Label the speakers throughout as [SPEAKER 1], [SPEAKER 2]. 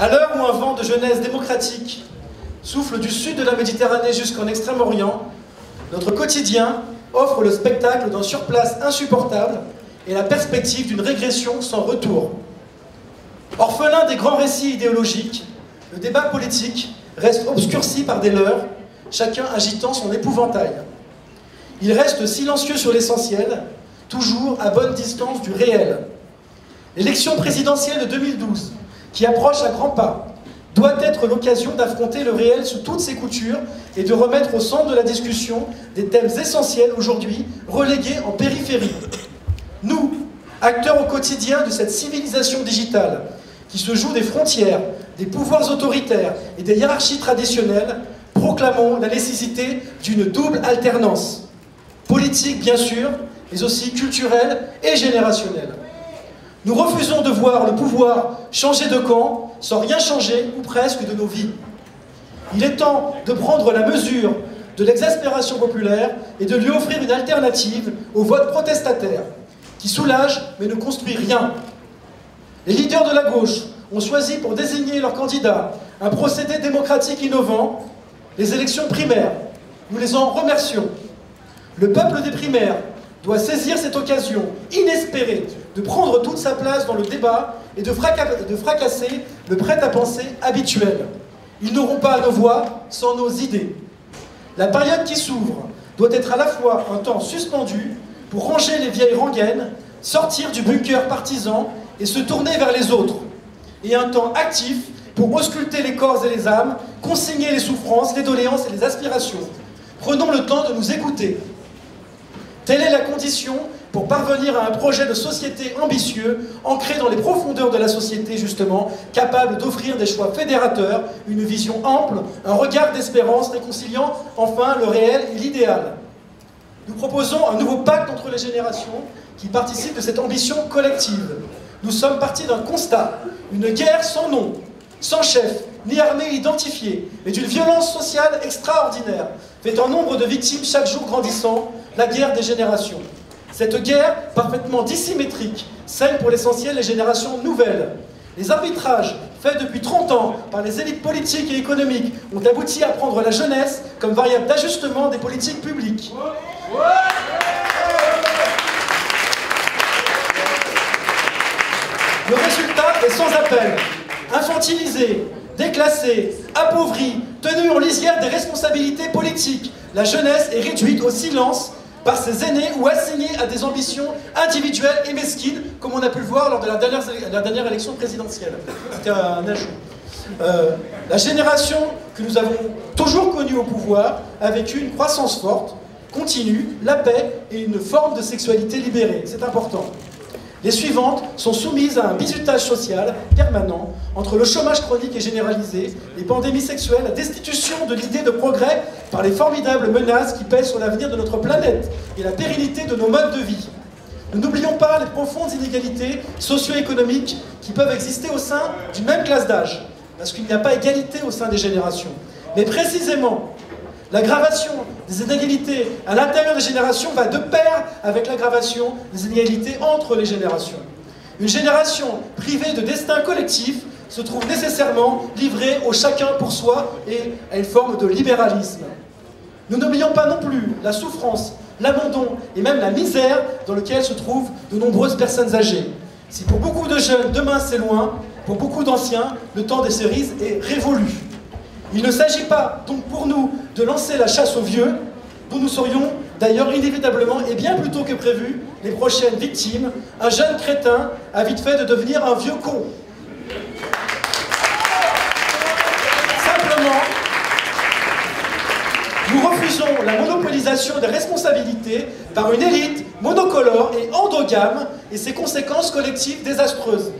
[SPEAKER 1] À l'heure où un vent de jeunesse démocratique souffle du sud de la Méditerranée jusqu'en Extrême-Orient, notre quotidien offre le spectacle d'un surplace insupportable et la perspective d'une régression sans retour. Orphelin des grands récits idéologiques, le débat politique reste obscurci par des leurres, chacun agitant son épouvantail. Il reste silencieux sur l'essentiel, toujours à bonne distance du réel. L'élection présidentielle de 2012, qui approche à grands pas, doit être l'occasion d'affronter le réel sous toutes ses coutures et de remettre au centre de la discussion des thèmes essentiels aujourd'hui relégués en périphérie. Nous, acteurs au quotidien de cette civilisation digitale, qui se joue des frontières, des pouvoirs autoritaires et des hiérarchies traditionnelles, proclamons la nécessité d'une double alternance. Politique, bien sûr, mais aussi culturelle et générationnelle. Nous refusons de voir le pouvoir changer de camp sans rien changer, ou presque, de nos vies. Il est temps de prendre la mesure de l'exaspération populaire et de lui offrir une alternative au vote protestataire, qui soulage mais ne construit rien. Les leaders de la gauche ont choisi pour désigner leur candidat un procédé démocratique innovant, les élections primaires. Nous les en remercions. Le peuple des primaires doit saisir cette occasion inespérée de prendre toute sa place dans le débat et de fracasser le prêt-à-penser habituel. Ils n'auront pas nos voix sans nos idées. La période qui s'ouvre doit être à la fois un temps suspendu pour ranger les vieilles rengaines, sortir du bunker partisan et se tourner vers les autres, et un temps actif pour ausculter les corps et les âmes, consigner les souffrances, les doléances et les aspirations. Prenons le temps de nous écouter. Telle est la condition pour parvenir à un projet de société ambitieux, ancré dans les profondeurs de la société justement, capable d'offrir des choix fédérateurs, une vision ample, un regard d'espérance réconciliant enfin le réel et l'idéal. Nous proposons un nouveau pacte entre les générations qui participe de cette ambition collective. Nous sommes partis d'un constat, une guerre sans nom, sans chef, ni armée identifiée, mais d'une violence sociale extraordinaire, fait un nombre de victimes chaque jour grandissant, la guerre des générations. Cette guerre, parfaitement dissymétrique, saigne pour l'essentiel les générations nouvelles. Les arbitrages faits depuis 30 ans par les élites politiques et économiques ont abouti à prendre la jeunesse comme variable d'ajustement des politiques publiques. Le résultat est sans appel. Infantilisé, déclassé, appauvri, tenu en lisière des responsabilités politiques, la jeunesse est réduite au silence par ses aînés ou assignée à des ambitions individuelles et mesquines, comme on a pu le voir lors de la dernière élection présidentielle. C'était un ajout. La génération que nous avons toujours connue au pouvoir a vécu une croissance forte, continue, la paix et une forme de sexualité libérée. C'est important. Les suivantes sont soumises à un bizutage social permanent entre le chômage chronique et généralisé, les pandémies sexuelles, la destitution de l'idée de progrès par les formidables menaces qui pèsent sur l'avenir de notre planète et la pérennité de nos modes de vie. Nous n'oublions pas les profondes inégalités socio-économiques qui peuvent exister au sein d'une même classe d'âge, parce qu'il n'y a pas égalité au sein des générations. Mais précisément, l'aggravation des inégalités à l'intérieur des générations va de pair avec l'aggravation des inégalités entre les générations. Une génération privée de destin collectif se trouve nécessairement livrée au chacun pour soi et à une forme de libéralisme. Nous n'oublions pas non plus la souffrance, l'abandon et même la misère dans lequel se trouvent de nombreuses personnes âgées. Si pour beaucoup de jeunes, demain c'est loin, pour beaucoup d'anciens, le temps des cerises est révolu. Il ne s'agit pas donc pour nous de lancer la chasse aux vieux, dont nous serions d'ailleurs inévitablement et bien plus tôt que prévu les prochaines victimes. Un jeune crétin a vite fait de devenir un vieux con. Simplement, nous refusons la monopolisation des responsabilités par une élite monocolore et endogame et ses conséquences collectives désastreuses.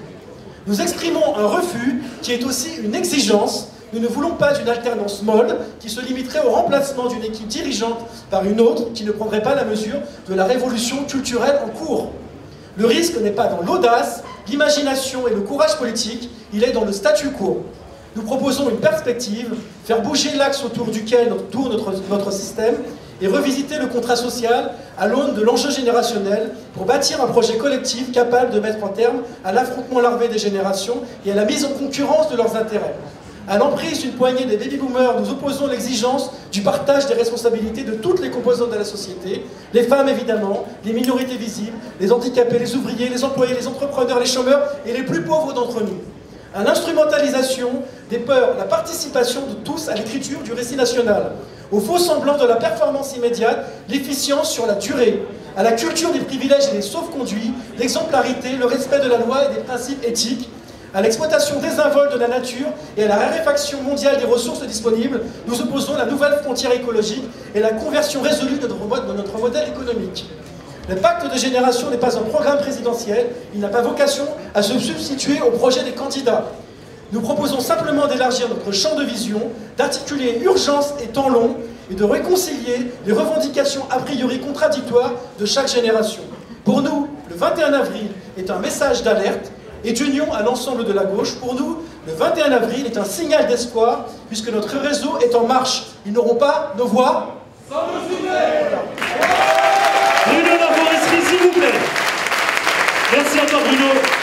[SPEAKER 1] Nous exprimons un refus qui est aussi une exigence. Nous ne voulons pas d'une alternance molle qui se limiterait au remplacement d'une équipe dirigeante par une autre qui ne prendrait pas la mesure de la révolution culturelle en cours. Le risque n'est pas dans l'audace, l'imagination et le courage politique, il est dans le statu quo. Nous proposons une perspective, faire bouger l'axe autour duquel tourne notre système et revisiter le contrat social à l'aune de l'enjeu générationnel pour bâtir un projet collectif capable de mettre un terme à l'affrontement larvé des générations et à la mise en concurrence de leurs intérêts. À l'emprise d'une poignée des baby-boomers, nous opposons l'exigence du partage des responsabilités de toutes les composantes de la société, les femmes évidemment, les minorités visibles, les handicapés, les ouvriers, les employés, les entrepreneurs, les chômeurs et les plus pauvres d'entre nous. À l'instrumentalisation des peurs, la participation de tous à l'écriture du récit national, au faux semblant de la performance immédiate, l'efficience sur la durée, à la culture des privilèges et des sauf-conduits, l'exemplarité, le respect de la loi et des principes éthiques, à l'exploitation désinvolte de la nature et à la raréfaction mondiale des ressources disponibles, nous opposons la nouvelle frontière écologique et la conversion résolue de notre modèle économique. Le pacte de génération n'est pas un programme présidentiel, il n'a pas vocation à se substituer au projet des candidats. Nous proposons simplement d'élargir notre champ de vision, d'articuler urgence et temps long, et de réconcilier les revendications a priori contradictoires de chaque génération. Pour nous, le 21 avril est un message d'alerte et d'union à l'ensemble de la gauche. Pour nous, le 21 avril est un signal d'espoir, puisque notre réseau est en marche. Ils n'auront pas nos voix sans nous soutenir.
[SPEAKER 2] Bruno Laforesterie, s'il vous plaît. Merci encore Bruno.